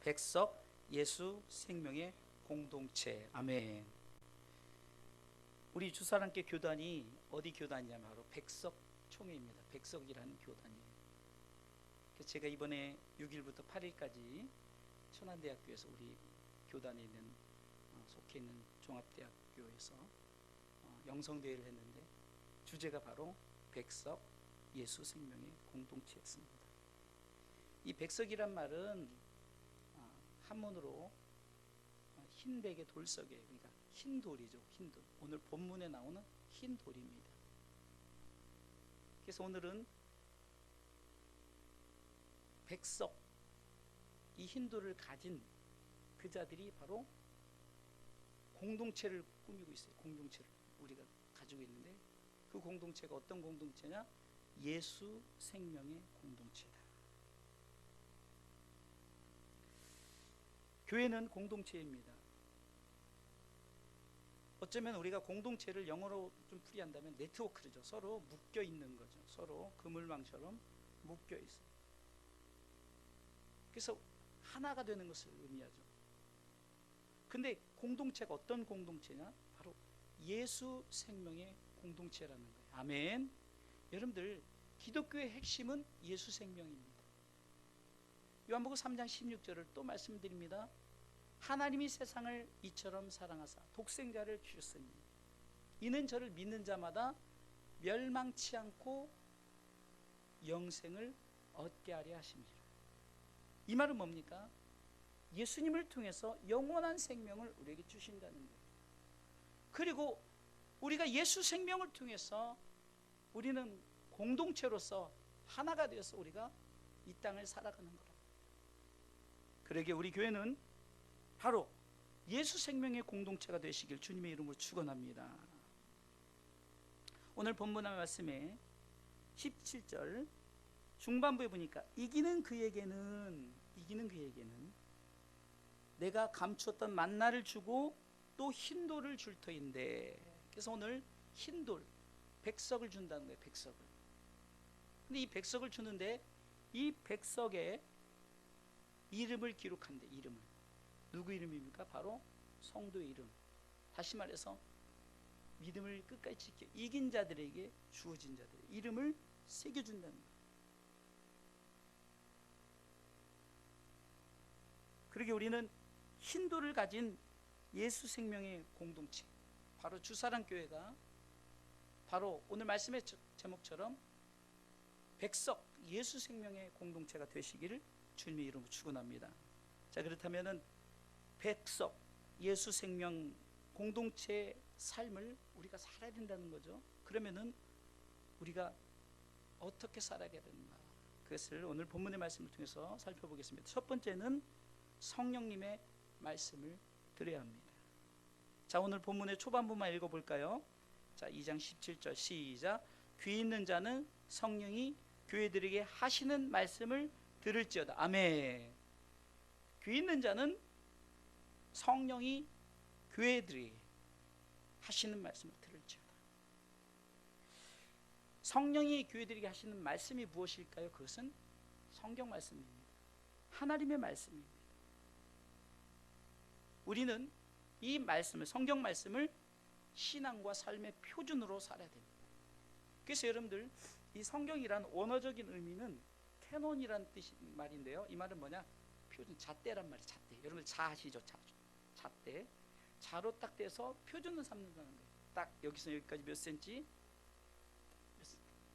백석 예수 생명의 공동체. 아멘. 우리 주사랑교 교단이 어디 교단이냐면 바로 백석총회입니다. 백석이라는 교단이에요. 그래서 제가 이번에 6일부터 8일까지 천안대학교에서 우리 교단에 있는 속해 있는 종합대학교에서 영성대회를 했는데 주제가 바로 백석 예수 생명의 공동체였습니다. 이 백석이란 말은 한문으로 흰백의 돌석에, 그러니까 흰 돌이죠. 흰 돌. 오늘 본문에 나오는 흰 돌입니다. 그래서 오늘은 백석, 이 흰 돌을 가진 그 자들이 바로 공동체를 꾸미고 있어요. 공동체를 우리가 가지고 있는데 그 공동체가 어떤 공동체냐? 예수 생명의 공동체다. 교회는 공동체입니다. 어쩌면 우리가 공동체를 영어로 좀 풀이한다면 네트워크죠. 서로 묶여 있는 거죠. 서로 그물망처럼 묶여 있어요. 그래서 하나가 되는 것을 의미하죠. 근데 공동체가 어떤 공동체냐? 바로 예수 생명의 공동체라는 거예요. 아멘. 여러분들, 기독교의 핵심은 예수 생명입니다. 요한복음 3장 16절을 또 말씀드립니다. 하나님이 세상을 이처럼 사랑하사 독생자를 주셨으니 이는 저를 믿는 자마다 멸망치 않고 영생을 얻게 하려 하심이라. 이 말은 뭡니까? 예수님을 통해서 영원한 생명을 우리에게 주신다는 거예요. 그리고 우리가 예수 생명을 통해서 우리는 공동체로서 하나가 되어서 우리가 이 땅을 살아가는 거라. 그러기에 우리 교회는 바로 예수 생명의 공동체가 되시길 주님의 이름으로 축원합니다. 오늘 본문 말씀에 17절 중반부에 보니까 이기는 그에게는 내가 감추었던 만나를 주고 또 흰돌을 줄 터인데, 그래서 오늘 흰돌, 백석을 준다는 거예요. 백석을. 근데 이 백석을 주는데 이 백석에 이름을 기록한대. 이름을. 누구 이름입니까? 바로 성도의 이름. 다시 말해서 믿음을 끝까지 지켜 이긴 자들에게 주어진 자들의 이름을 새겨준다는 거예요. 그러게 우리는 흰돌을 가진 예수 생명의 공동체, 바로 주사랑교회가 바로 오늘 말씀의 제목처럼 백석 예수 생명의 공동체가 되시기를 주님의 이름으로 축원합니다. 자, 그렇다면은 백석 예수 생명 공동체의 삶을 우리가 살아야 된다는 거죠. 그러면은 우리가 어떻게 살아야 되는가, 그것을 오늘 본문의 말씀을 통해서 살펴보겠습니다. 첫 번째는 성령님의 말씀을 들어야 합니다. 자, 오늘 본문의 초반부만 읽어볼까요? 자, 2장 17절 시작. 귀 있는 자는 성령이 교회들에게 하시는 말씀을 들을지어다. 아멘. 귀 있는 자는 성령이 교회들에게 하시는 말씀을 들을지어다. 성령이 교회들에게 하시는 말씀이 무엇일까요? 그것은 성경 말씀입니다. 하나님의 말씀입니다. 우리는 이 말씀을, 성경 말씀을 신앙과 삶의 표준으로 살아야 됩니다. 그래서 여러분들, 이 성경이란 원어적인 의미는 캐논이라는 뜻이 말인데요. 이 말은 뭐냐? 표준, 잣대란 말이에요. 잣대. 여러분들 자 아시죠? 잣대. 자로 딱 떼서 표준을 삼는다는 거예요. 딱 여기서 여기까지 몇 센치?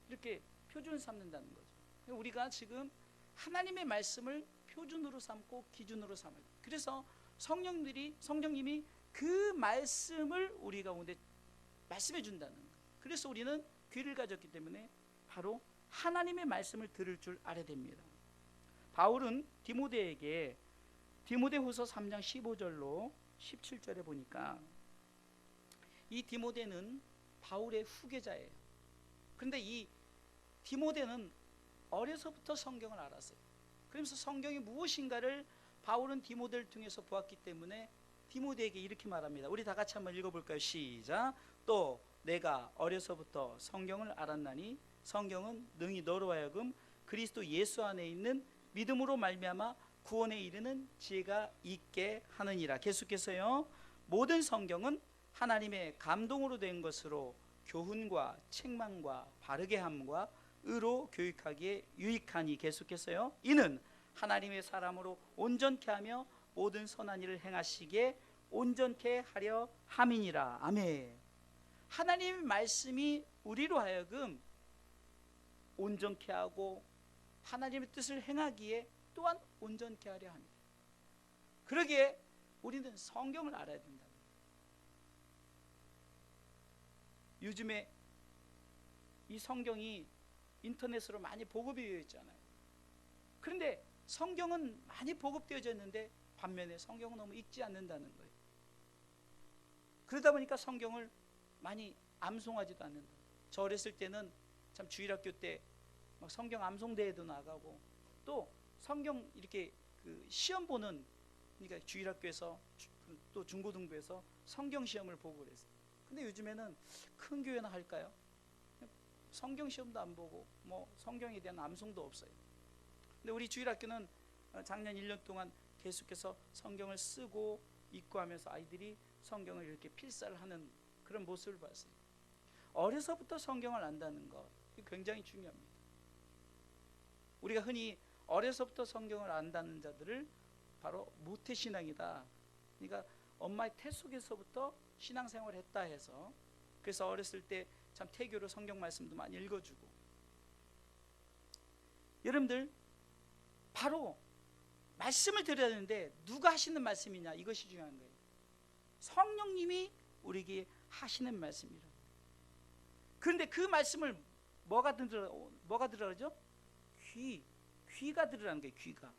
이렇게 표준을 삼는다는 거죠. 우리가 지금 하나님의 말씀을 표준으로 삼고 기준으로 삼아요. 그래서 성령님이 그 말씀을 우리 가운데 말씀해 준다는 거예요. 그래서 우리는 귀를 가졌기 때문에 바로 하나님의 말씀을 들을 줄 알아야 됩니다. 바울은 디모데에게 디모데후서 3장 15절로 17절에 보니까 이 디모데는 바울의 후계자예요. 그런데 이 디모데는 어려서부터 성경을 알았어요. 그러면서 성경이 무엇인가를 바울은 디모데를 통해서 보았기 때문에 디모데에게 이렇게 말합니다. 우리 다 같이 한번 읽어볼까요? 시작. 또 내가 어려서부터 성경을 알았나니 성경은 능히 너로 하여금 그리스도 예수 안에 있는 믿음으로 말미암아 구원에 이르는 지혜가 있게 하느니라. 계속해서요. 모든 성경은 하나님의 감동으로 된 것으로 교훈과 책망과 바르게 함과 의로 교육하기에 유익하니. 계속해서요. 이는 하나님의 사람으로 온전케 하며 모든 선한 일을 행하시기에 온전케 하려 함이니라. 아멘. 하나님의 말씀이 우리로 하여금 온전케 하고 하나님의 뜻을 행하기에 또한 온전케 하려 합니다. 그러기에 우리는 성경을 알아야 된다. 요즘에 이 성경이 인터넷으로 많이 보급이 되어 있잖아요. 그런데 성경은 많이 보급되어져 있는데 반면에 성경은 너무 읽지 않는다는 거예요. 그러다 보니까 성경을 많이 암송하지도 않는다. 저 어렸을 때는 참 주일학교 때 막 성경 암송대회도 나가고 또 성경 이렇게 그 시험 보는, 그러니까 주일학교에서 또 중고등부에서 성경 시험을 보고 그랬어요. 근데 요즘에는 큰 교회나 할까요? 성경 시험도 안 보고 뭐 성경에 대한 암송도 없어요. 근데 우리 주일학교는 작년 1년 동안 계속해서 성경을 쓰고 읽고 하면서 아이들이 성경을 이렇게 필사를 하는 그런 모습을 봤어요. 어려서부터 성경을 안다는 것 굉장히 중요합니다. 우리가 흔히 어려서부터 성경을 안다는 자들을 바로 모태신앙이다. 그러니까 엄마의 태 속에서부터 신앙생활을 했다 해서, 그래서 어렸을 때 참 태교로 성경 말씀도 많이 읽어주고. 여러분들 바로 말씀을 드려야 되는데 누가 하시는 말씀이냐, 이것이 중요한 거예요. 성령님이 우리에게 하시는 말씀이라. 그런데 그 말씀을 뭐가 들으라죠? 귀가 들으라는 거예요. 귀가.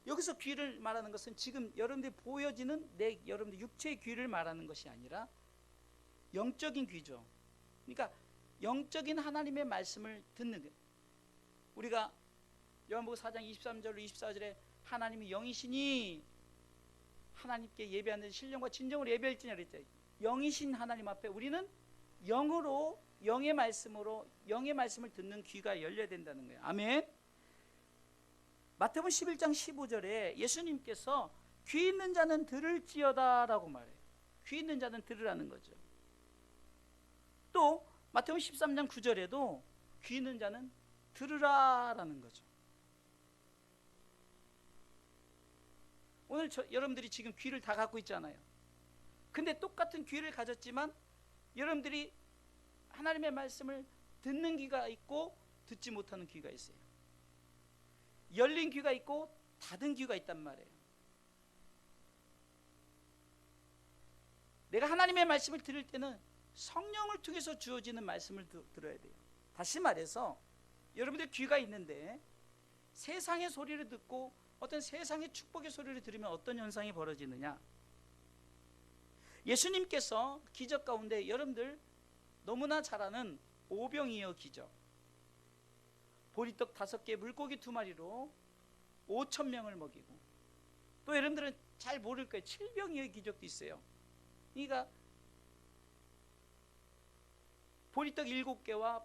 여기서 귀를 말하는 것은 지금 여러분들이 보여지는 여러분들 육체의 귀를 말하는 것이 아니라 영적인 귀죠. 그러니까 영적인 하나님의 말씀을 듣는 거예요. 우리가 요한복음 4장 23절로 24절에 하나님이 영이시니 하나님께 예배하는 신령과 진정으로 예배할지냐 그랬죠. 영이신 하나님 앞에 우리는 영으로, 영의 말씀으로, 영의 말씀을 듣는 귀가 열려야 된다는 거예요. 아멘. 마태복음 11장 15절에 예수님께서 귀 있는 자는 들을지어다 라고 말해요. 귀 있는 자는 들으라는 거죠. 또 마태복음 13장 9절에도 귀 있는 자는 들으라라는 거죠. 오늘 여러분들이 지금 귀를 다 갖고 있잖아요. 근데 똑같은 귀를 가졌지만 여러분들이 하나님의 말씀을 듣는 귀가 있고 듣지 못하는 귀가 있어요. 열린 귀가 있고 닫은 귀가 있단 말이에요. 내가 하나님의 말씀을 들을 때는 성령을 통해서 주어지는 말씀을 들어야 돼요. 다시 말해서 여러분들 귀가 있는데 세상의 소리를 듣고 어떤 세상의 축복의 소리를 들으면 어떤 현상이 벌어지느냐. 예수님께서 기적 가운데 여러분들 너무나 잘 아는 오병이어 기적, 보리떡 5개 물고기 2마리로 5,000명을 먹이고, 또 여러분들은 잘 모를 거예요. 7병이어 기적도 있어요. 그러니까 보리떡 7개와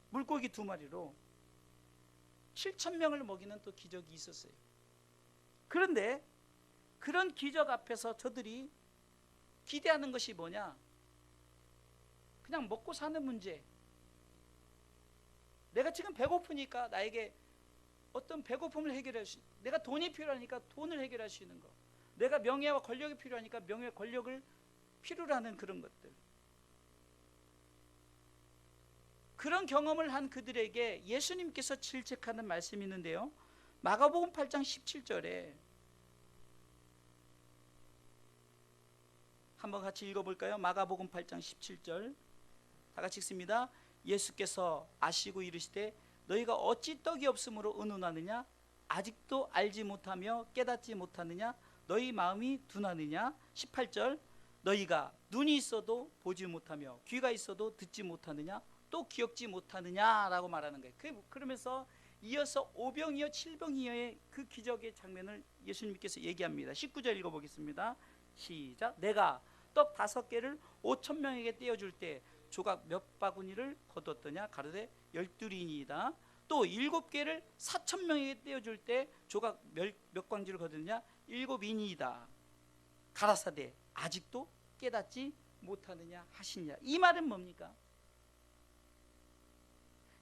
물고기 2마리로 7,000명을 먹이는 또 기적이 있었어요. 그런데 그런 기적 앞에서 저들이 기대하는 것이 뭐냐? 그냥 먹고 사는 문제. 내가 지금 배고프니까 나에게 어떤 배고픔을 해결할 수, 내가 돈이 필요하니까 돈을 해결할 수 있는 것, 내가 명예와 권력이 필요하니까 명예와 권력을 필요로 하는 그런 것들. 그런 경험을 한 그들에게 예수님께서 질책하는 말씀이 있는데요. 마가복음 8장 17절에 한번 같이 읽어볼까요? 마가복음 8장 17절 다 같이 읽습니다. 예수께서 아시고 이르시되 너희가 어찌 떡이 없으므로 의논하느냐? 아직도 알지 못하며 깨닫지 못하느냐? 너희 마음이 둔하느냐? 18절 너희가 눈이 있어도 보지 못하며 귀가 있어도 듣지 못하느냐? 또 기억지 못하느냐라고 말하는 거예요. 그러면서 이어서 5병이어 7병이어의 그 기적의 장면을 예수님께서 얘기합니다. 19절 읽어보겠습니다. 시작. 내가 떡 5개를 5,000명에게 떼어줄 때 조각 몇 바구니를 거뒀더냐? 가로되 12이니이다. 또 또 7개를 4,000명에게 떼어줄 때 조각 몇 광지를 거두느냐? 7인이다. 가라사대 아직도 깨닫지 못하느냐 하시니라. 이 말은 뭡니까?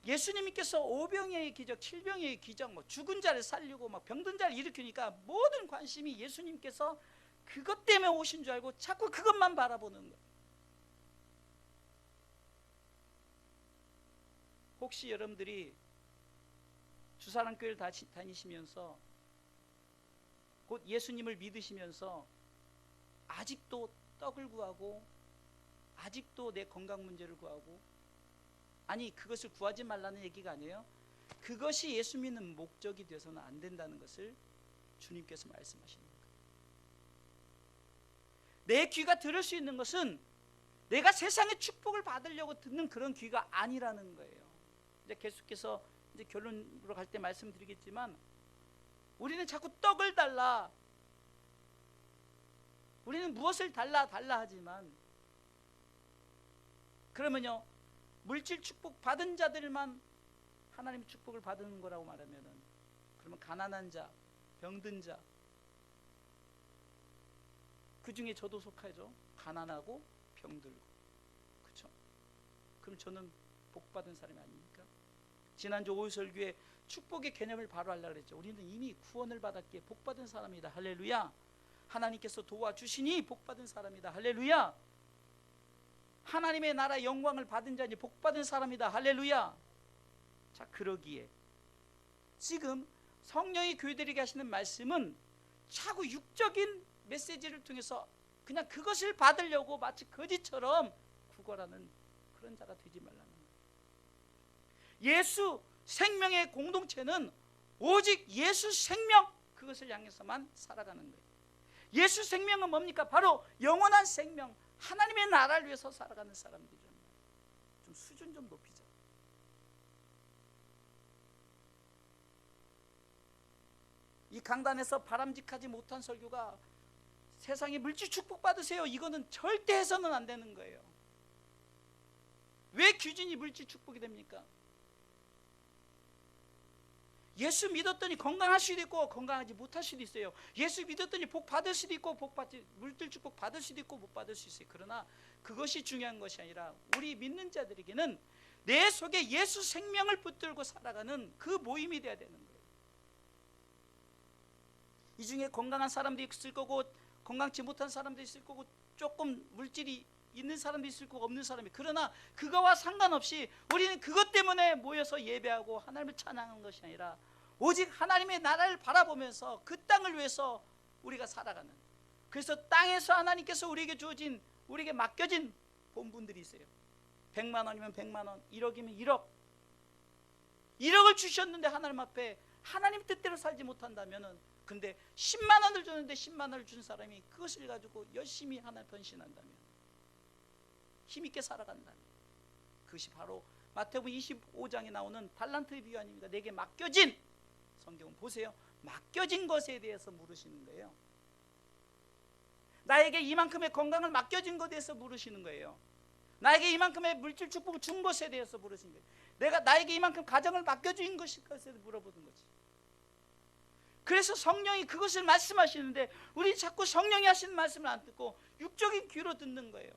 예수님께서 오병이의 기적, 칠병이의 기적, 죽은 자를 살리고 병든 자를 일으키니까 모든 관심이 예수님께서 그것 때문에 오신 줄 알고 자꾸 그것만 바라보는 거예요. 혹시 여러분들이 주사랑교회를 다니시면서 곧 예수님을 믿으시면서 아직도 떡을 구하고 아직도 내 건강 문제를 구하고, 아니 그것을 구하지 말라는 얘기가 아니에요. 그것이 예수 믿는 목적이 되어서는 안 된다는 것을 주님께서 말씀하시는 거예요. 내 귀가 들을 수 있는 것은 내가 세상의 축복을 받으려고 듣는 그런 귀가 아니라는 거예요. 이제 계속해서 이제 결론으로 갈 때 말씀드리겠지만, 우리는 자꾸 떡을 달라, 우리는 무엇을 달라 하지만, 그러면요 물질 축복 받은 자들만 하나님의 축복을 받는 거라고 말하면은, 그러면 가난한 자, 병든 자, 그 중에 저도 속하죠. 가난하고 병들고, 그렇죠? 그럼 저는 복 받은 사람이 아닙니까? 지난주 오유설교회 축복의 개념을 바로 하려고 그랬죠. 우리는 이미 구원을 받았기에 복 받은 사람이다. 할렐루야. 하나님께서 도와주시니 복 받은 사람이다. 할렐루야. 하나님의 나라 영광을 받은 자니 복 받은 사람이다. 할렐루야. 자, 그러기에 지금 성령이 교회들에게 하시는 말씀은 자꾸 육적인 메시지를 통해서 그냥 그것을 받으려고 마치 거지처럼 구걸하는 그런 자가 되지 말라는 거예요. 예수 생명의 공동체는 오직 예수 생명, 그것을 향해서만 살아가는 거예요. 예수 생명은 뭡니까? 바로 영원한 생명, 하나님의 나라를 위해서 살아가는 사람들이죠. 좀 수준 좀 높이자. 이 강단에서 바람직하지 못한 설교가 세상에 물질 축복 받으세요, 이거는 절대 해서는 안 되는 거예요. 왜 규진이 물질 축복이 됩니까? 예수 믿었더니 건강할 수도 있고 건강하지 못할 수도 있어요. 예수 믿었더니 복 받을 수도 있고 물질 축복 받을 수도 있고 못 받을 수 있어요. 그러나 그것이 중요한 것이 아니라 우리 믿는 자들에게는 내 속에 예수 생명을 붙들고 살아가는 그 모임이 돼야 되는 거예요. 이 중에 건강한 사람도 있을 거고 건강치 못한 사람도 있을 거고 조금 물질이 있는 사람도 있을 거고 없는 사람이, 그러나 그거와 상관없이 우리는 그것 때문에 모여서 예배하고 하나님을 찬양하는 것이 아니라 오직 하나님의 나라를 바라보면서 그 땅을 위해서 우리가 살아가는, 그래서 땅에서 하나님께서 우리에게 주어진, 우리에게 맡겨진 본분들이 있어요. 100만 원이면 100만 원, 1억이면 1억, 1억을 주셨는데 하나님 앞에 하나님 뜻대로 살지 못한다면은, 근데 10만 원을 줬는데 10만 원을 준 사람이 그것을 가지고 열심히 하나 변신한다면, 힘있게 살아간다면, 그것이 바로 마태복음 25장에 나오는 달란트의 비유 아닙니까? 내게 맡겨진, 성경은 보세요, 맡겨진 것에 대해서 물으시는 거예요. 나에게 이만큼의 건강을 맡겨진 것에 대해서 물으시는 거예요. 나에게 이만큼의 물질 축복을 준 것에 대해서 물으시는 거예요. 나에게 이만큼 가정을 맡겨진 것에 대해서 물어보는 거지. 그래서 성령이 그것을 말씀하시는데 우리 자꾸 성령이 하시는 말씀을 안 듣고 육적인 귀로 듣는 거예요.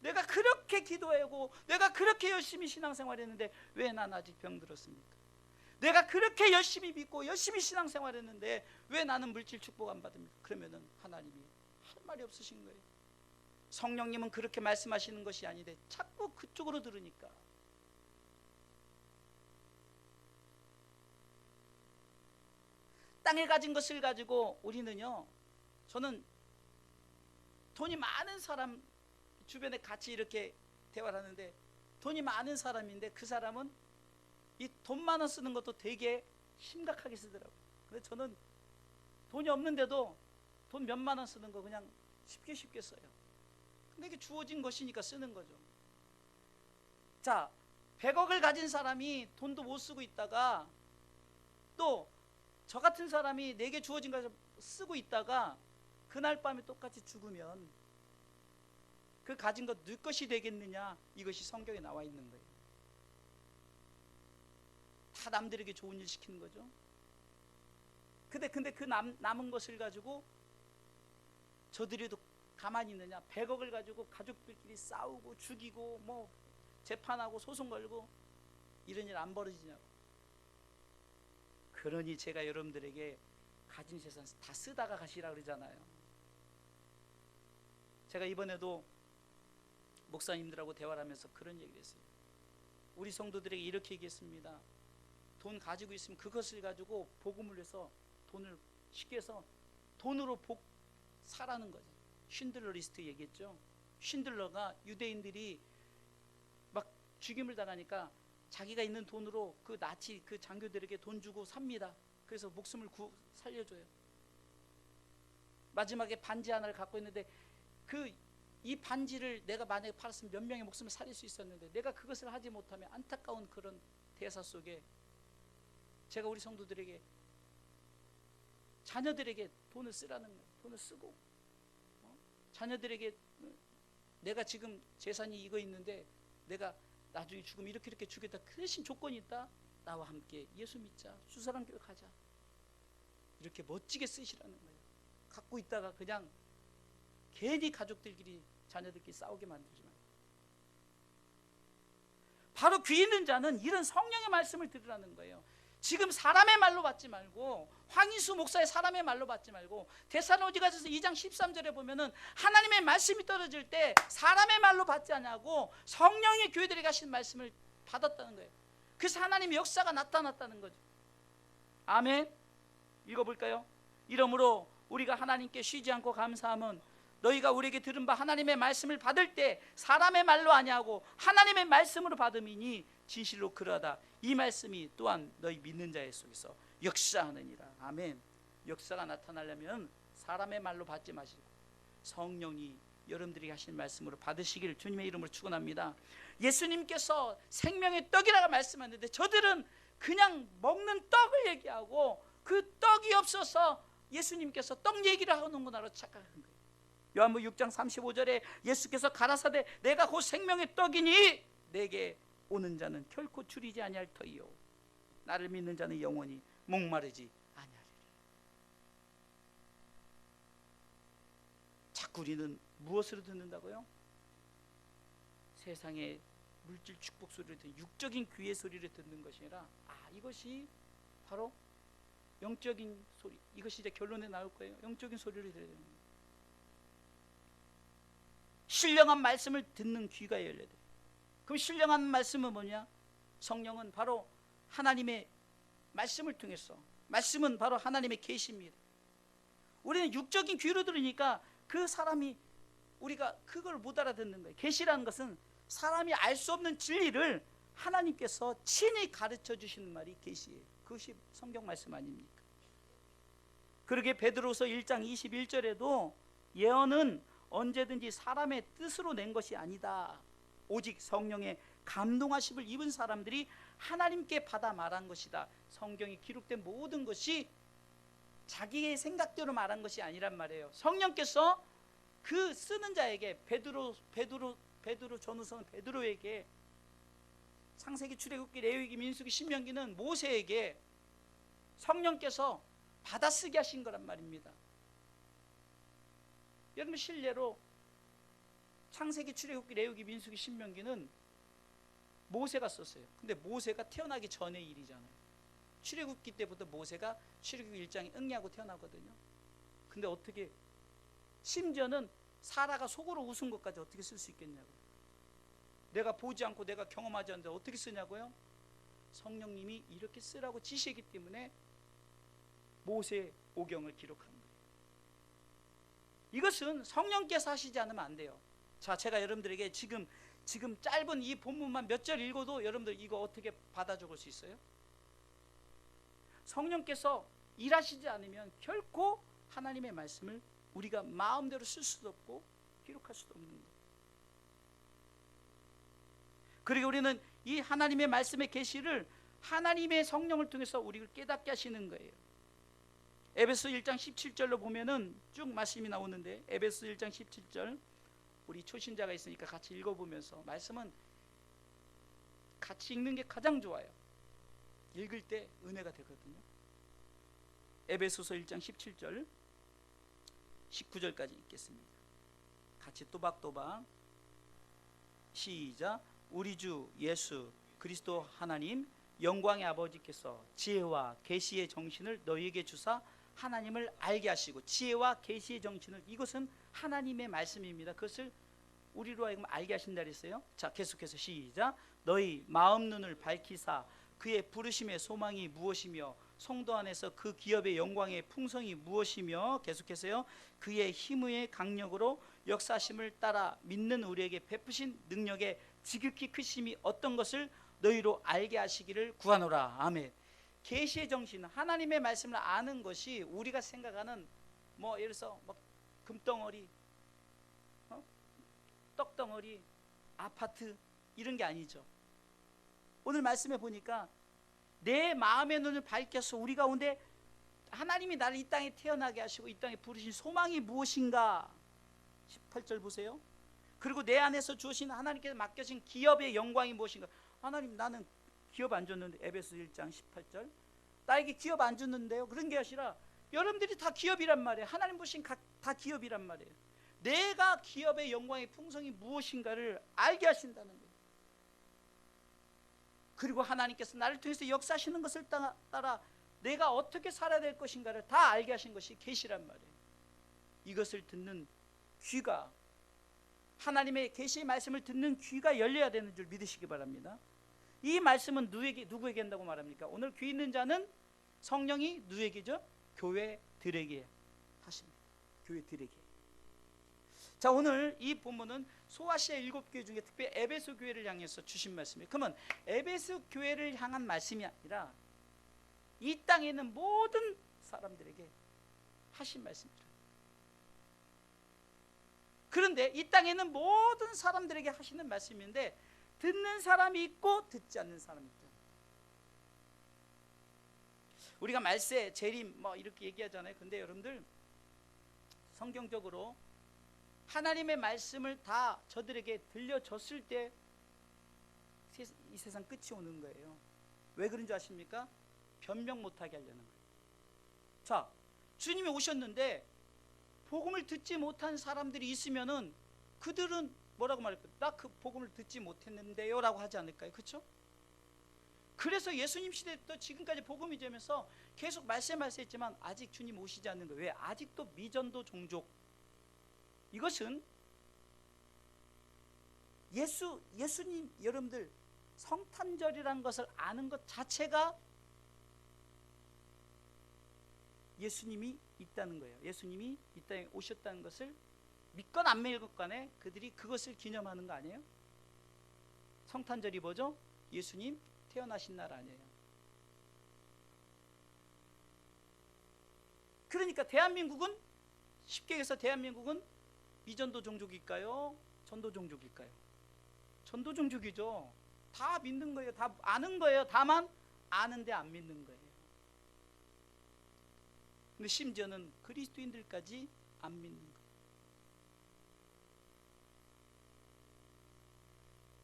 내가 그렇게 기도하고 내가 그렇게 열심히 신앙생활했는데 왜 난 아직 병들었습니까? 내가 그렇게 열심히 믿고 열심히 신앙생활했는데 왜 나는 물질 축복 안 받습니까? 그러면은 하나님이 할 말이 없으신 거예요. 성령님은 그렇게 말씀하시는 것이 아닌데 자꾸 그쪽으로 들으니까. 땅에 가진 것을 가지고 우리는요, 저는 돈이 많은 사람 주변에 같이 이렇게 대화를 하는데, 돈이 많은 사람인데 그 사람은 이 돈 많아 쓰는 것도 되게 심각하게 쓰더라고요. 근데 저는 돈이 없는데도 돈 몇만 원 쓰는 거 그냥 쉽게 써요. 근데 이게 주어진 것이니까 쓰는 거죠. 자, 100억을 가진 사람이 돈도 못 쓰고 있다가 또 저 같은 사람이 내게 주어진 것을 쓰고 있다가 그날 밤에 똑같이 죽으면 그 가진 것 네 것이 되겠느냐, 이것이 성경에 나와 있는 거예요. 다 남들에게 좋은 일 시키는 거죠. 근데 그 남은 것을 가지고 저들이도 가만히 있느냐? 100억을 가지고 가족들끼리 싸우고 죽이고 뭐 재판하고 소송 걸고 이런 일 안 벌어지냐고. 그러니 제가 여러분들에게 가진 재산 다 쓰다가 가시라 그러잖아요. 제가 이번에도 목사님들하고 대화를 하면서 그런 얘기를 했어요. 우리 성도들에게 이렇게 얘기했습니다. 돈 가지고 있으면 그것을 가지고 복음을 해서 돈을 쉽게 해서 돈으로 사라는 거죠. 쉰들러 리스트 얘기했죠. 쉰들러가 유대인들이 막 죽임을 당하니까 자기가 있는 돈으로 그 나치 그 장교들에게 돈 주고 삽니다. 그래서 목숨을 살려줘요. 마지막에 반지 하나를 갖고 있는데 이 반지를 내가 만약에 팔았으면 몇 명의 목숨을 살릴 수 있었는데 내가 그것을 하지 못하면 안타까운 그런 대사 속에 제가 우리 성도들에게 자녀들에게 돈을 쓰라는 거예요. 돈을 쓰고 자녀들에게 내가 지금 재산이 이거 있는데 내가 나중에 죽으면 이렇게 주겠다. 그 대신 조건이 있다. 나와 함께 예수 믿자. 주사랑교회 가자. 이렇게 멋지게 쓰시라는 거예요. 갖고 있다가 그냥 괜히 가족들끼리 자녀들끼리 싸우게 만들지 말고. 바로 귀 있는 자는 이런 성령의 말씀을 들으라는 거예요. 지금 사람의 말로 받지 말고 황인수 목사의 사람의 말로 받지 말고 데살로니가서 2장 13절에 보면은 하나님의 말씀이 떨어질 때 사람의 말로 받지 않냐고 성령의 교회들에게 하신 말씀을 받았다는 거예요. 그래서 하나님의 역사가 나타났다는 거죠. 아멘. 읽어볼까요? 이러므로 우리가 하나님께 쉬지 않고 감사함은 너희가 우리에게 들은 바 하나님의 말씀을 받을 때 사람의 말로 아니하고 하나님의 말씀으로 받음이니 진실로 그러하다. 이 말씀이 또한 너희 믿는 자의 속에서 역사하느니라. 아멘. 역사가 나타나려면 사람의 말로 받지 마시고 성령이 여러분들에게 하신 말씀으로 받으시기를 주님의 이름으로 축원합니다. 예수님께서 생명의 떡이라고 말씀하는데 저들은 그냥 먹는 떡을 얘기하고 그 떡이 없어서 예수님께서 떡 얘기를 하는구나로 착각한 거예요. 요한복음 6장 35절에 예수께서 가라사대 내가 곧 생명의 떡이니 내게 오는 자는 결코 줄이지 아니할 터이요 나를 믿는 자는 영원히 목마르지 아니하리라. 자꾸 우리는 무엇으로 듣는다고요? 세상의 물질 축복 소리를 듣는 육적인 귀의 소리를 듣는 것이 아니라 이것이 바로 영적인 소리. 이것이 이제 결론에 나올 거예요. 영적인 소리를 들어야 되는 거예요. 신령한 말씀을 듣는 귀가 열려야 돼요. 그럼 신령한 말씀은 뭐냐? 성령은 바로 하나님의 말씀을 통해서, 말씀은 바로 하나님의 계시입니다. 우리는 육적인 귀로 들으니까 그 사람이 우리가 그걸 못 알아듣는 거예요. 계시라는 것은 사람이 알 수 없는 진리를 하나님께서 친히 가르쳐 주시는 말이 계시예요. 그것이 성경 말씀 아닙니까? 그러게 베드로서 1장 21절에도 예언은 언제든지 사람의 뜻으로 낸 것이 아니다. 오직 성령의 감동하심을 입은 사람들이 하나님께 받아 말한 것이다. 성경에 기록된 모든 것이 자기의 생각대로 말한 것이 아니란 말이에요. 성령께서 그 쓰는 자에게 베드로 전후서는 베드로에게 창세기, 출애굽기, 레위기, 민수기, 신명기는 모세에게 성령께서 받아쓰게 하신 거란 말입니다. 여러분 실례로 창세기, 출애굽기, 레위기, 민수기, 신명기는 모세가 썼어요. 근데 모세가 태어나기 전의 일이잖아요. 출애굽기 때부터 모세가 출애굽기 1장에 응리하고 태어나거든요. 근데 어떻게 심지어는 사라가 속으로 웃은 것까지 어떻게 쓸 수 있겠냐고요. 내가 보지 않고 내가 경험하지 않는데 어떻게 쓰냐고요. 성령님이 이렇게 쓰라고 지시했기 때문에 모세 오경을 기록한 거예요. 이것은 성령께서 하시지 않으면 안 돼요. 자, 제가 여러분들에게 지금 짧은 이 본문만 몇 절 읽어도 여러분들 이거 어떻게 받아 적을 수 있어요? 성령께서 일하시지 않으면 결코 하나님의 말씀을 우리가 마음대로 쓸 수도 없고 기록할 수도 없는 거예요. 그리고 우리는 이 하나님의 말씀의 계시를 하나님의 성령을 통해서 우리를 깨닫게 하시는 거예요. 에베소 1장 17절로 보면은 쭉 말씀이 나오는데 에베소 1장 17절 우리 초신자가 있으니까 같이 읽어보면서 말씀은 같이 읽는 게 가장 좋아요. 읽을 때 은혜가 되거든요. 에베소서 1장 17절 19절까지 읽겠습니다. 같이 또박또박 시작. 우리 주 예수 그리스도 하나님 영광의 아버지께서 지혜와 계시의 정신을 너희에게 주사 하나님을 알게 하시고, 지혜와 계시의 정신을, 이것은 하나님의 말씀입니다. 그것을 우리로 하여금 알게 하신다 그랬어요. 자, 계속해서 시작. 너희 마음 눈을 밝히사 그의 부르심의 소망이 무엇이며 성도 안에서 그 기업의 영광의 풍성이 무엇이며, 계속해서요, 그의 힘의 강력으로 역사심을 따라 믿는 우리에게 베푸신 능력의 지극히 크심이 어떤 것을 너희로 알게 하시기를 구하노라. 아멘. 계시의 정신, 하나님의 말씀을 아는 것이 우리가 생각하는 뭐 예를 들어서 뭐 금덩어리, 떡덩어리, 아파트 이런 게 아니죠. 오늘 말씀에 보니까 내 마음의 눈을 밝혀서 우리 가운데 하나님이 나를 이 땅에 태어나게 하시고 이 땅에 부르신 소망이 무엇인가. 18절 보세요. 그리고 내 안에서 주신 하나님께서 맡겨진 기업의 영광이 무엇인가. 하나님, 나는 기업 안 줬는데, 에베소 1장 18절, 나에게 기업 안 줬는데요. 그런 게 아니라 여러분들이 다 기업이란 말이에요. 하나님 보신 다 기업이란 말이에요. 내가 기업의 영광의 풍성이 무엇인가를 알게 하신다는 거예요. 그리고 하나님께서 나를 통해서 역사하시는 것을 따라 내가 어떻게 살아야 될 것인가를 다 알게 하신 것이 계시란 말이에요. 이것을 듣는 귀가, 하나님의 계시의 말씀을 듣는 귀가 열려야 되는 줄 믿으시기 바랍니다. 이 말씀은 누구에게 한다고 말합니까? 오늘 귀 있는 자는 성령이 누구에게죠? 교회들에게 하십니다. 교회들에게. 자, 오늘 이 본문은 소아시아 7교회 중에 특별히 에베소 교회를 향해서 주신 말씀이에요. 그러면 에베소 교회를 향한 말씀이 아니라 이 땅에 있는 모든 사람들에게 하신 말씀이죠. 그런데 이 땅에 있는 모든 사람들에게 하시는 말씀인데 듣는 사람이 있고 듣지 않는 사람이 있다. 우리가 말세, 재림 뭐 이렇게 얘기하잖아요. 근데 여러분들 성경적으로 하나님의 말씀을 다 저들에게 들려줬을 때 이 세상 끝이 오는 거예요. 왜 그런 줄 아십니까? 변명 못하게 하려는 거예요. 자, 주님이 오셨는데 복음을 듣지 못한 사람들이 있으면은 그들은 뭐라고 말할까요? 나 그 복음을 듣지 못했는데요 라고 하지 않을까요? 그렇죠? 그래서 예수님 시대부터 지금까지 복음이 되면서 계속 말씀했지만 아직 주님 오시지 않는 거예요. 왜? 아직도 미전도 종족. 이것은 예수님, 여러분들 성탄절이라는 것을 아는 것 자체가 예수님이 있다는 거예요. 예수님이 이 땅에 오셨다는 것을 믿건 안 믿건 그들이 그것을 기념하는 거 아니에요? 성탄절이 뭐죠? 예수님 태어나신 날 아니에요. 그러니까 대한민국은, 쉽게 해서 대한민국은 미전도 종족일까요? 전도 종족일까요? 전도 종족이죠. 다 믿는 거예요. 다 아는 거예요. 다만 아는데 안 믿는 거예요. 근데 심지어는 그리스도인들까지 안 믿는 거예요.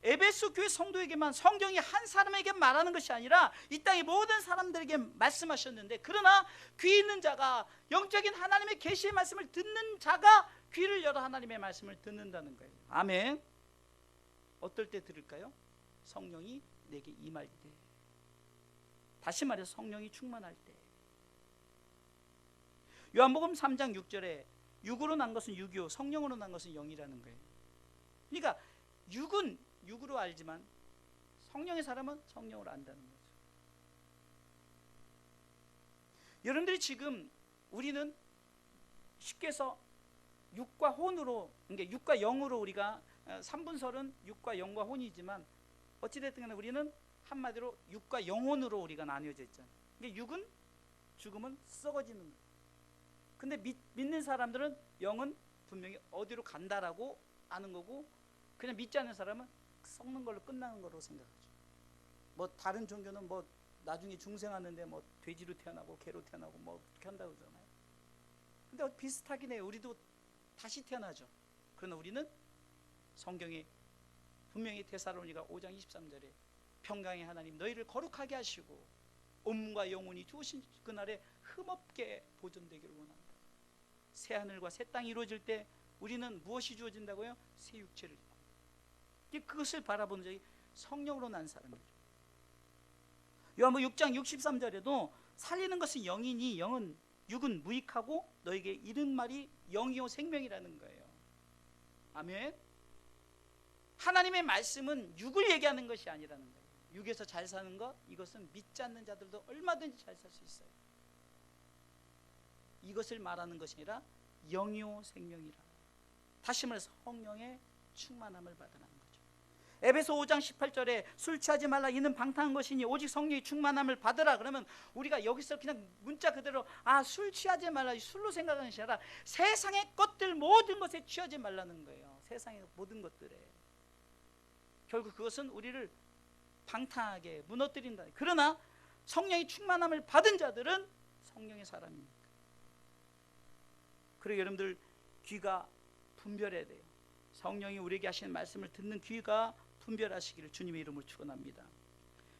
에베소 교회 성도에게만, 성경이 한 사람에게 말하는 것이 아니라 이 땅의 모든 사람들에게 말씀하셨는데, 그러나 귀 있는 자가, 영적인 하나님의 계시의 말씀을 듣는 자가 귀를 열어 하나님의 말씀을 듣는다는 거예요. 아멘. 어떨 때 들을까요? 성령이 내게 임할 때. 다시 말해서 성령이 충만할 때. 요한복음 3장 6절에 육으로 난 것은 육이요 성령으로 난 것은 영이라는 거예요. 그러니까 육은 육으로 알지만 성령의 사람은 성령으로 안다는 거죠. 여러분들이 지금, 우리는 쉽게 해서 육과 혼으로, 그러니까 육과 영으로, 우리가 3분설은 육과 영과 혼이지만 어찌됐든 간에 우리는 한마디로 육과 영혼으로 우리가 나뉘어져 있잖아요. 그러니까 육은 죽으면 썩어지는 거예요. 근데 믿는 사람들은 영은 분명히 어디로 간다라고 아는 거고, 그냥 믿지 않는 사람은 썩는 걸로 끝나는 거로 생각하죠. 뭐 다른 종교는 뭐 나중에 중생하는데 뭐 돼지로 태어나고 개로 태어나고 뭐 그렇게 한다고 그러잖아요. 근데 비슷하긴 해요. 우리도 다시 태어나죠. 그러나 우리는 성경에 분명히 데살로니가 5장 23절에 평강의 하나님 너희를 거룩하게 하시고 온몸과 영혼이 주어진 그날에 흠없게 보존되기를 원한다. 새 하늘과 새 땅이 이루어질 때 우리는 무엇이 주어진다고요? 새 육체를 입고, 그것을 바라보는 자가 성령으로 난 사람이죠. 요한복음 6장 63절에도 살리는 것은 영이니 영은 육은 무익하고 너에게 이른 말이 영이요 생명이라는 거예요. 아멘. 하나님의 말씀은 육을 얘기하는 것이 아니라는 거예요. 육에서 잘 사는 것, 이것은 믿지 않는 자들도 얼마든지 잘 살 수 있어요. 이것을 말하는 것이 아니라 영이요 생명이라. 다시 말해서 성령의 충만함을 받으라는 거죠. 에베소 5장 18절에 술 취하지 말라 이는 방탕한 것이니 오직 성령의 충만함을 받으라. 그러면 우리가 여기서 그냥 문자 그대로 술 취하지 말라, 술로 생각하는 것이 아니라 세상의 것들 모든 것에 취하지 말라는 거예요. 세상의 모든 것들에. 결국 그것은 우리를 방탕하게 무너뜨린다. 그러나 성령의 충만함을 받은 자들은 성령의 사람입니다. 그리고 여러분들 귀가 분별해야 돼요. 성령이 우리에게 하시는 말씀을 듣는 귀가 분별하시기를 주님의 이름으로 축원합니다.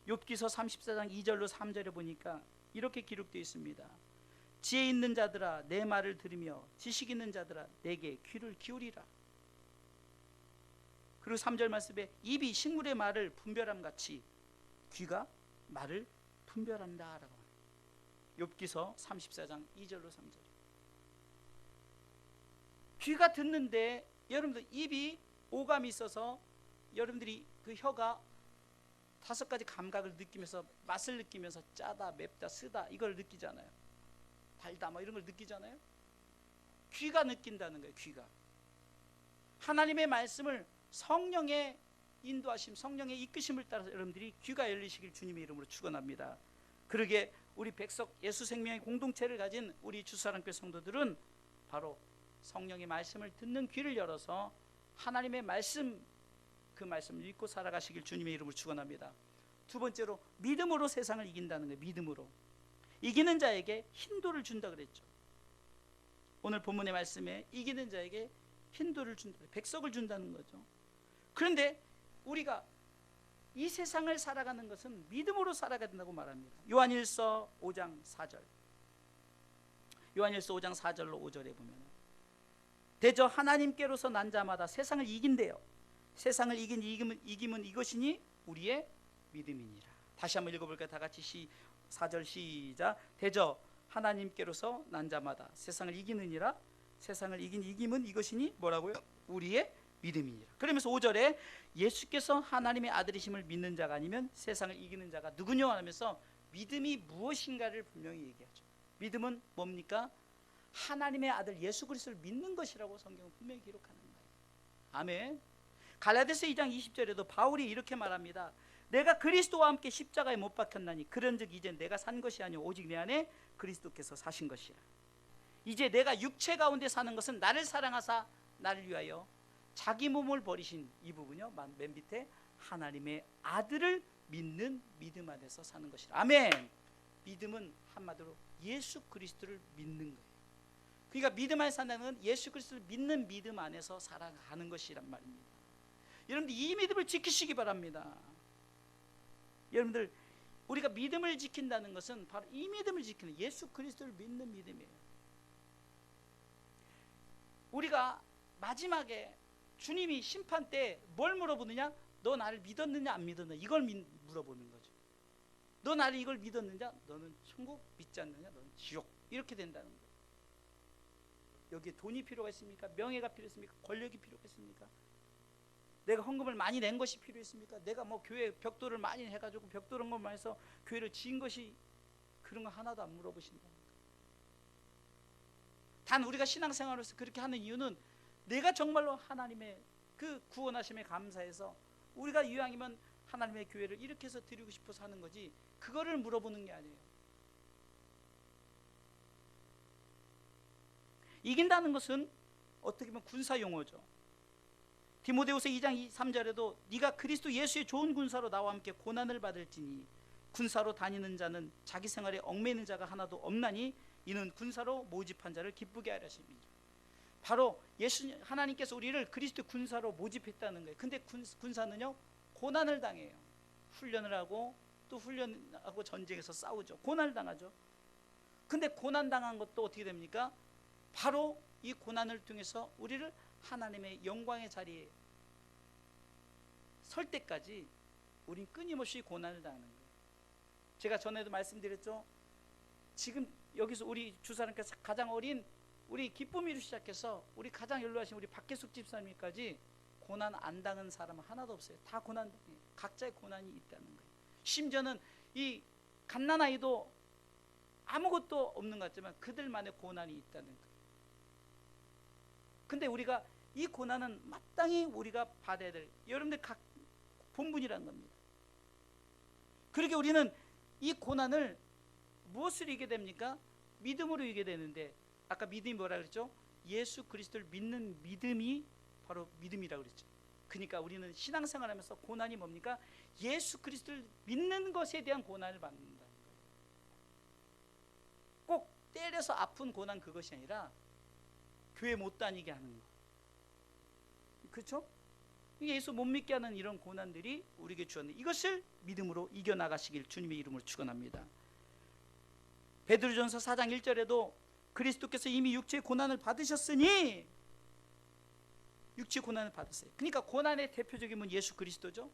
욥기서 34장 2절로 3절에 보니까 이렇게 기록되어 있습니다. 지혜 있는 자들아 내 말을 들으며 지식 있는 자들아 내게 귀를 기울이라. 그리고 3절 말씀에 입이 식물의 말을 분별함 같이 귀가 말을 분별한다 라고 합니다. 욥기서 34장 2절로 3절. 귀가 듣는데 여러분들 입이 오감이 있어서 여러분들이 그 혀가 5가지 감각을 느끼면서 맛을 느끼면서 짜다 맵다 쓰다 이걸 느끼잖아요. 달다 뭐 이런 걸 느끼잖아요. 귀가 느낀다는 거예요. 귀가 하나님의 말씀을 성령의 인도하심, 성령의 이끄심을 따라서 여러분들이 귀가 열리시길 주님의 이름으로 축원합니다. 그러게 우리 백석 예수 생명의 공동체를 가진 우리 주사랑교회 성도들은 바로 성령의 말씀을 듣는 귀를 열어서 하나님의 말씀, 그 말씀을 믿고 살아가시길 주님의 이름으로 축원합니다. 두 번째로 믿음으로 세상을 이긴다는 거예요. 믿음으로 이기는 자에게 힌도를 준다 그랬죠. 오늘 본문의 말씀에 이기는 자에게 힌도를 준다, 백석을 준다는 거죠. 그런데 우리가 이 세상을 살아가는 것은 믿음으로 살아가야 된다고 말합니다. 요한일서 5장 4절, 요한일서 5장 4절로 5절에 보면 대저 하나님께로서 난 자마다 세상을 이긴대요. 세상을 이긴 이김은 이것이니 우리의 믿음이니라. 다시 한번 읽어볼까요? 다 같이 4절 시작. 대저 하나님께로서 난 자마다 세상을 이기느니라. 세상을 이긴 이김은 이것이니 뭐라고요? 우리의 믿음이니라. 그러면서 5절에 예수께서 하나님의 아들이심을 믿는 자가 아니면 세상을 이기는 자가 누구냐 하면서 믿음이 무엇인가를 분명히 얘기하죠. 믿음은 뭡니까? 하나님의 아들 예수 그리스도를 믿는 것이라고 성경은 분명히 기록하는 거예요. 아멘. 갈라디아서 2장 20절에도 바울이 이렇게 말합니다. 내가 그리스도와 함께 십자가에 못 박혔나니 그런즉 이제 내가 산 것이 아니오 오직 내 안에 그리스도께서 사신 것이야. 이제 내가 육체 가운데 사는 것은 나를 사랑하사 나를 위하여 자기 몸을 버리신 이 부분이요. 맨 밑에 하나님의 아들을 믿는 믿음 안에서 사는 것이라. 아멘. 믿음은 한마디로 예수 그리스도를 믿는 거예요. 그러니까 믿음 안에 산다는 건 예수 그리스도를 믿는 믿음 안에서 살아가는 것이란 말입니다. 여러분들 이 믿음을 지키시기 바랍니다. 여러분들 우리가 믿음을 지킨다는 것은 바로 이 믿음을 지키는 예수 그리스도를 믿는 믿음이에요. 우리가 마지막에 주님이 심판 때 뭘 물어보느냐? 너 나를 믿었느냐 안 믿었느냐 이걸 물어보는 거죠. 너 나를 이걸 믿었느냐? 너는 천국, 믿지 않느냐? 너는 지옥. 이렇게 된다는 거예요. 여기에 돈이 필요가 있습니까? 명예가 필요했습니까? 권력이 필요가 있습니까? 내가 헌금을 많이 낸 것이 필요했습니까? 내가 뭐 교회 벽돌을 많이 해가지고 벽돌 것만 해서 교회를 지은 것이, 그런 거 하나도 안 물어보신다는 거예요. 단 우리가 신앙생활에서 그렇게 하는 이유는 내가 정말로 하나님의 그 구원하심에 감사해서 우리가 이왕이면 하나님의 교회를 이렇게 해서 드리고 싶어서 하는 거지, 그거를 물어보는 게 아니에요. 이긴다는 것은 어떻게 보면 군사 용어죠. 디모데후서 2장 3절에도 네가 그리스도 예수의 좋은 군사로 나와 함께 고난을 받을지니 군사로 다니는 자는 자기 생활에 얽매이는 자가 하나도 없나니 이는 군사로 모집한 자를 기쁘게 하려 하십니다. 바로 하나님께서 우리를 그리스도 군사로 모집했다는 거예요. 근데 군사는요 고난을 당해요. 훈련을 하고 또 훈련하고 전쟁에서 싸우죠. 고난을 당하죠. 근데 고난 당한 것도 어떻게 됩니까? 바로 이 고난을 통해서 우리를 하나님의 영광의 자리에 설 때까지 우린 끊임없이 고난을 당하는 거예요. 제가 전에도 말씀드렸죠. 지금 여기서 우리 주사님께서 가장 어린 우리 기쁨이로 시작해서 우리 가장 연로하신 우리 박계숙 집사님까지 고난 안 당한 사람은 하나도 없어요. 다 고난, 각자의 고난이 있다는 거예요. 심지어는 이 갓난아이도 아무것도 없는 것 같지만 그들만의 고난이 있다는 거예요. 근데 우리가 이 고난은 마땅히 우리가 받아야 될, 여러분들 각 본분이라는 겁니다. 그러게 우리는 이 고난을 무엇으로 이기게 됩니까? 믿음으로 이기게 되는데, 아까 믿음이 뭐라 그랬죠? 예수 그리스도를 믿는 믿음이 바로 믿음이라고 그랬죠. 그러니까 우리는 신앙생활하면서 고난이 뭡니까? 예수 그리스도를 믿는 것에 대한 고난을 받는다는 거예요. 꼭 때려서 아픈 고난, 그것이 아니라 교회 못 다니게 하는 거, 그렇죠? 예수 못 믿게 하는 이런 고난들이 우리에게 주었는데, 이것을 믿음으로 이겨나가시길 주님의 이름으로 축원합니다. 베드로전서 4장 1절에도 그리스도께서 이미 육체의 고난을 받으셨으니, 육체의 고난을 받았어요. 그러니까 고난의 대표적인 분 예수 그리스도죠.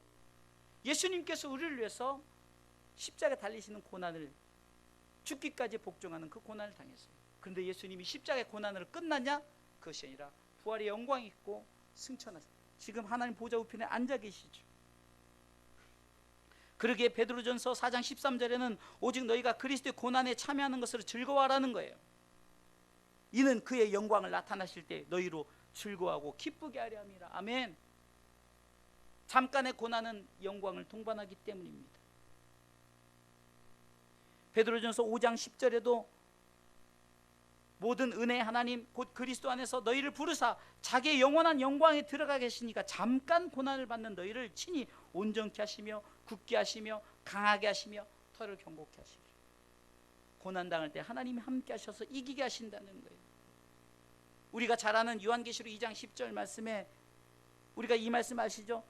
예수님께서 우리를 위해서 십자가에 달리시는 고난을, 죽기까지 복종하는 그 고난을 당했어요. 그런데 예수님이 십자가의 고난으로 끝났냐? 그것이 아니라 부활의 영광이 있고 승천하셨어요. 지금 하나님 보좌 우편에 앉아 계시죠. 그러기에 베드로전서 4장 13절에는 오직 너희가 그리스도의 고난에 참여하는 것으로 즐거워하라는 거예요. 이는 그의 영광을 나타나실 때 너희로 즐거워하고 기쁘게 하려 함이라. 아멘. 잠깐의 고난은 영광을 동반하기 때문입니다. 베드로전서 5장 10절에도 모든 은혜의 하나님 곧 그리스도 안에서 너희를 부르사 자기의 영원한 영광에 들어가 계시니까 잠깐 고난을 받는 너희를 친히 온전케 하시며 굳게 하시며 강하게 하시며 터를 견고케 하시리라. 고난 당할 때 하나님이 함께 하셔서 이기게 하신다는 거예요. 우리가 잘 아는 요한계시록 2장 10절 말씀에 우리가 이 말씀 아시죠?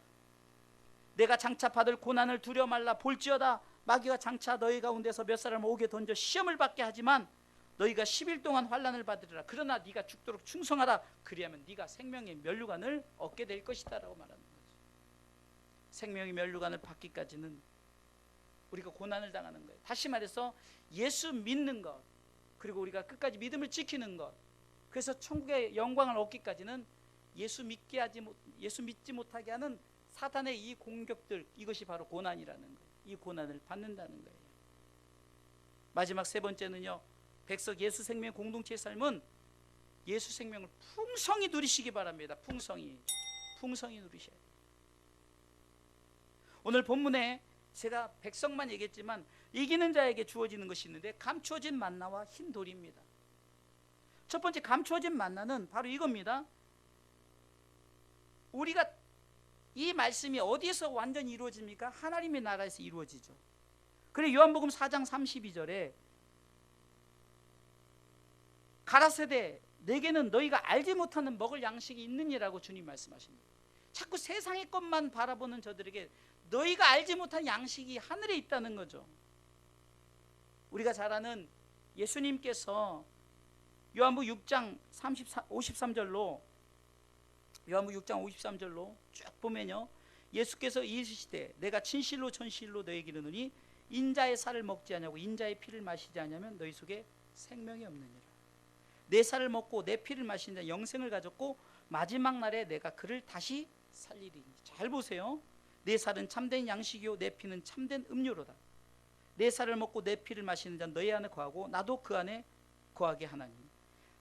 내가 장차 받을 고난을 두려워 말라. 볼지어다 마귀가 장차 너희 가운데서 몇 사람을 오게 던져 시험을 받게 하지만 너희가 10일 동안 환난을 받으리라. 그러나 네가 죽도록 충성하라. 그리하면 네가 생명의 면류관을 얻게 될 것이다 라고 말하는 거죠. 생명의 면류관을 받기까지는 우리가 고난을 당하는 거예요. 다시 말해서 예수 믿는 것, 그리고 우리가 끝까지 믿음을 지키는 것, 그래서 천국의 영광을 얻기까지는 예수 믿지 못하게 하는 사탄의 이 공격들, 이것이 바로 고난이라는 거예요. 이 고난을 받는다는 거예요. 마지막 세 번째는요, 백석 예수 생명 공동체의 삶은 예수 생명을 풍성히 누리시기 바랍니다. 풍성히 누리셔야 돼요. 오늘 본문에 제가 백석만 얘기했지만 이기는 자에게 주어지는 것이 있는데, 감추어진 만나와 흰 돌입니다. 첫 번째 감추어진 만나는 바로 이겁니다. 우리가 이 말씀이 어디에서 완전히 이루어집니까? 하나님의 나라에서 이루어지죠. 그래 요한복음 4장 32절에 가라사대 내게는 너희가 알지 못하는 먹을 양식이 있느니라고 주님 말씀하십니다. 자꾸 세상의 것만 바라보는 저들에게 너희가 알지 못한 양식이 하늘에 있다는 거죠. 우리가 잘 아는 예수님께서 요한복음 6장 53절로 쭉 보면요, 예수께서 이르시되 내가 진실로 전실로 너희에게 이르노니 인자의 살을 먹지 아니하고 인자의 피를 마시지 아니하면 너희 속에 생명이 없느니라. 내 살을 먹고 내 피를 마시는 자 영생을 가졌고 마지막 날에 내가 그를 다시 살리리니. 잘 보세요. 내 살은 참된 양식이요 내 피는 참된 음료로다. 내 살을 먹고 내 피를 마시는 자는 너희 안에 거하고 나도 그 안에 거하게 하나니,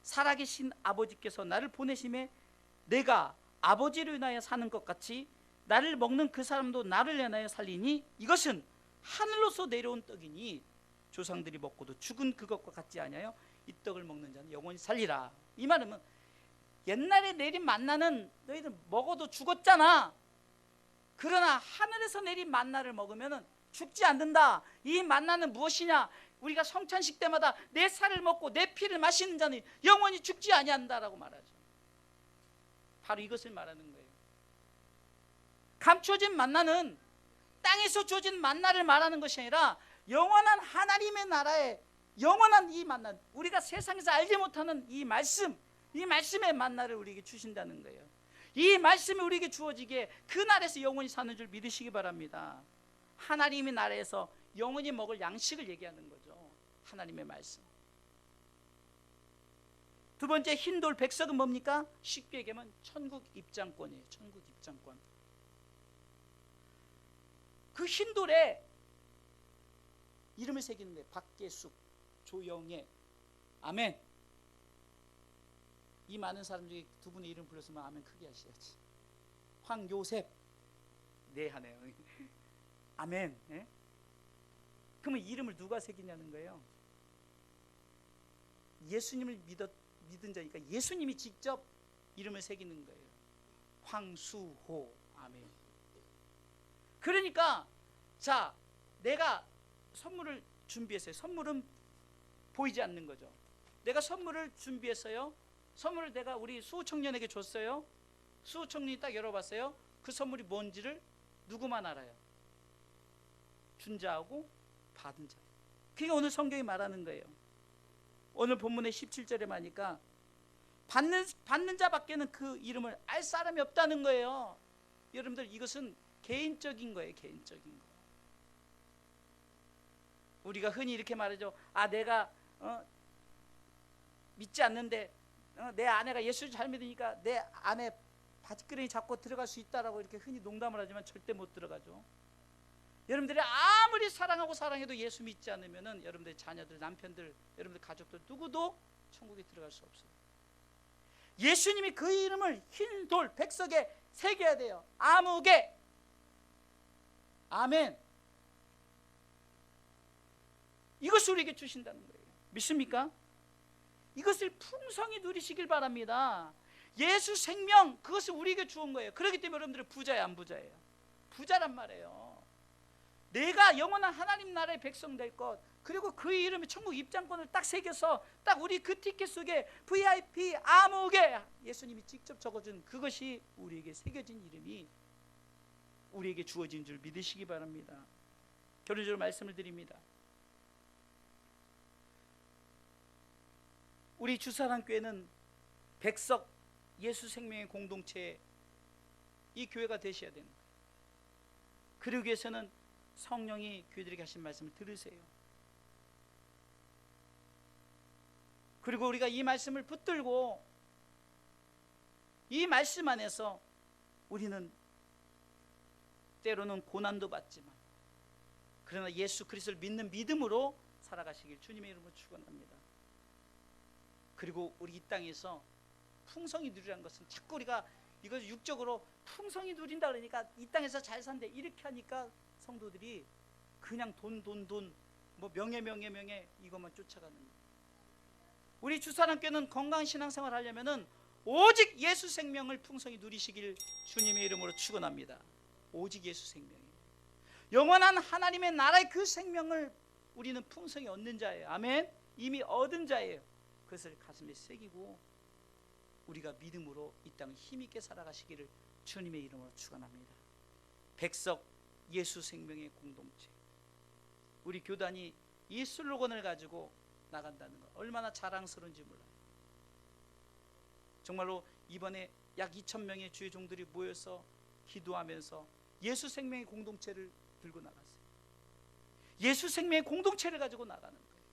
살아계신 아버지께서 나를 보내심에 내가 아버지를 인하여 사는 것 같이 나를 먹는 그 사람도 나를 인하여 살리니 이것은 하늘로서 내려온 떡이니 조상들이 먹고도 죽은 그것과 같지 아니하여 이 떡을 먹는 자는 영원히 살리라. 이 말은 옛날에 내린 만나는 너희들 먹어도 죽었잖아. 그러나 하늘에서 내린 만나를 먹으면 죽지 않는다. 이 만나는 무엇이냐? 우리가 성찬식 때마다 내 살을 먹고 내 피를 마시는 자는 영원히 죽지 아니한다라고 말하죠. 바로 이것을 말하는 거예요. 감춰진 만나는 땅에서 주어진 만나를 말하는 것이 아니라 영원한 하나님의 나라의 영원한 이 만나, 우리가 세상에서 알지 못하는 이 말씀, 이 말씀의 만나를 우리에게 주신다는 거예요. 이 말씀이 우리에게 주어지기에 그 나라에서 영원히 사는 줄 믿으시기 바랍니다. 하나님의 나라에서 영원히 먹을 양식을 얘기하는 거죠. 하나님의 말씀. 두 번째, 흰돌 백석은 뭡니까? 쉽게 얘기하면 천국 입장권이에요. 천국 입장권. 그 흰돌에 이름을 새기는 거예요. 박계숙, 조영애, 아멘. 이 많은 사람 중에 두 분의 이름 불렀으면 아멘 크게 하셔야지. 황요셉, 네 하네요. 아멘. 네? 그러면 이름을 누가 새기냐는 거예요. 예수님을 믿은 자니까 예수님이 직접 이름을 새기는 거예요. 황수호, 아멘. 그러니까 자, 내가 선물을 준비했어요. 선물은 보이지 않는 거죠. 내가 선물을 준비했어요. 선물을 내가 우리 수호 청년에게 줬어요. 수호 청년이 딱 열어봤어요. 그 선물이 뭔지를 누구만 알아요? 준 자하고 받은 자. 그게 오늘 성경이 말하는 거예요. 오늘 본문의 17절에 말하니까 받는 자밖에는 그 이름을 알 사람이 없다는 거예요. 여러분들, 이것은 개인적인 거예요. 개인적인 거. 우리가 흔히 이렇게 말하죠. 아, 내가 믿지 않는데 내 아내가 예수를 잘 믿으니까 내 아내 바지끄레기 잡고 들어갈 수 있다라고 이렇게 흔히 농담을 하지만 절대 못 들어가죠. 여러분들이 아무리 사랑하고 사랑해도 예수 믿지 않으면은 여러분들의 자녀들, 남편들, 여러분들 가족들 누구도 천국에 들어갈 수 없어요. 예수님이 그 이름을 흰 돌 백석에 새겨야 돼요. 아무개, 아멘. 이것을 우리에게 주신다는 거예요. 믿습니까? 이것을 풍성히 누리시길 바랍니다. 예수 생명, 그것을 우리에게 주은 거예요. 그렇기 때문에 여러분들은 부자예요, 안 부자예요? 부자란 말이에요. 내가 영원한 하나님 나라의 백성 될 것, 그리고 그 이름에 천국 입장권을 딱 새겨서 딱 우리 그 티켓 속에 VIP 아무개 예수님이 직접 적어준 그것이 우리에게 새겨진 이름이 우리에게 주어진 줄 믿으시기 바랍니다. 결론적으로 말씀을 드립니다. 우리 주사랑교회는 백석 예수 생명의 공동체, 이 교회가 되셔야 되는 거예요. 그러기 위해서는 성령이 교회들에게 하신 말씀을 들으세요. 그리고 우리가 이 말씀을 붙들고 이 말씀 안에서 우리는 때로는 고난도 받지만 그러나 예수 그리스도를 믿는 믿음으로 살아가시길 주님의 이름으로 축원합니다. 그리고 우리 이 땅에서 풍성히 누리라는 것은 자꾸 우리가 이걸 육적으로 풍성히 누린다 그러니까 이 땅에서 잘 산대 이렇게 하니까 성도들이 그냥 돈 뭐 명예 이것만 쫓아가는 거예요. 우리 주사랑교회는 건강한 신앙생활 하려면은 오직 예수 생명을 풍성히 누리시길 주님의 이름으로 축원합니다. 오직 예수 생명이에요. 영원한 하나님의 나라의 그 생명을 우리는 풍성히 얻는 자예요. 아멘. 이미 얻은 자예요. 그것을 가슴에 새기고 우리가 믿음으로 이 땅을 힘있게 살아가시기를 주님의 이름으로 축원합니다. 백석 예수 생명의 공동체, 우리 교단이 이 슬로건을 가지고 나간다는 것 얼마나 자랑스러운지 몰라요. 정말로 이번에 약 2,000명의 주의 종들이 모여서 기도하면서 예수 생명의 공동체를 들고 나갔어요. 예수 생명의 공동체를 가지고 나가는 거예요.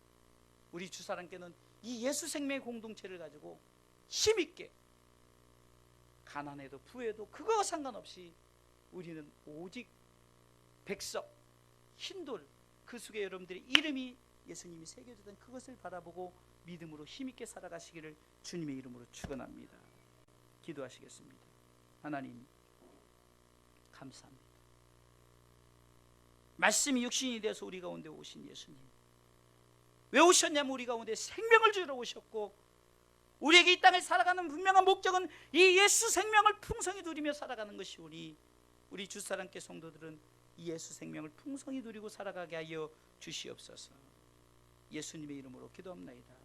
우리 주사랑교회는 이 예수 생명의 공동체를 가지고 힘있게 가난해도 부해도 그거와 상관없이 우리는 오직 백석 흰돌 그 속에 여러분들의 이름이 예수님이 새겨졌던 그것을 바라보고 믿음으로 힘있게 살아가시기를 주님의 이름으로 축원합니다. 기도하시겠습니다. 하나님 감사합니다. 말씀이 육신이 되어서 우리 가운데 오신 예수님, 왜 오셨냐면 우리 가운데 생명을 주러 오셨고 우리에게 이 땅을 살아가는 분명한 목적은 이 예수 생명을 풍성히 누리며 살아가는 것이 우리 주사랑교회 성도들은 이 예수 생명을 풍성히 누리고 살아가게 하여 주시옵소서. 예수님의 이름으로 기도합나이다.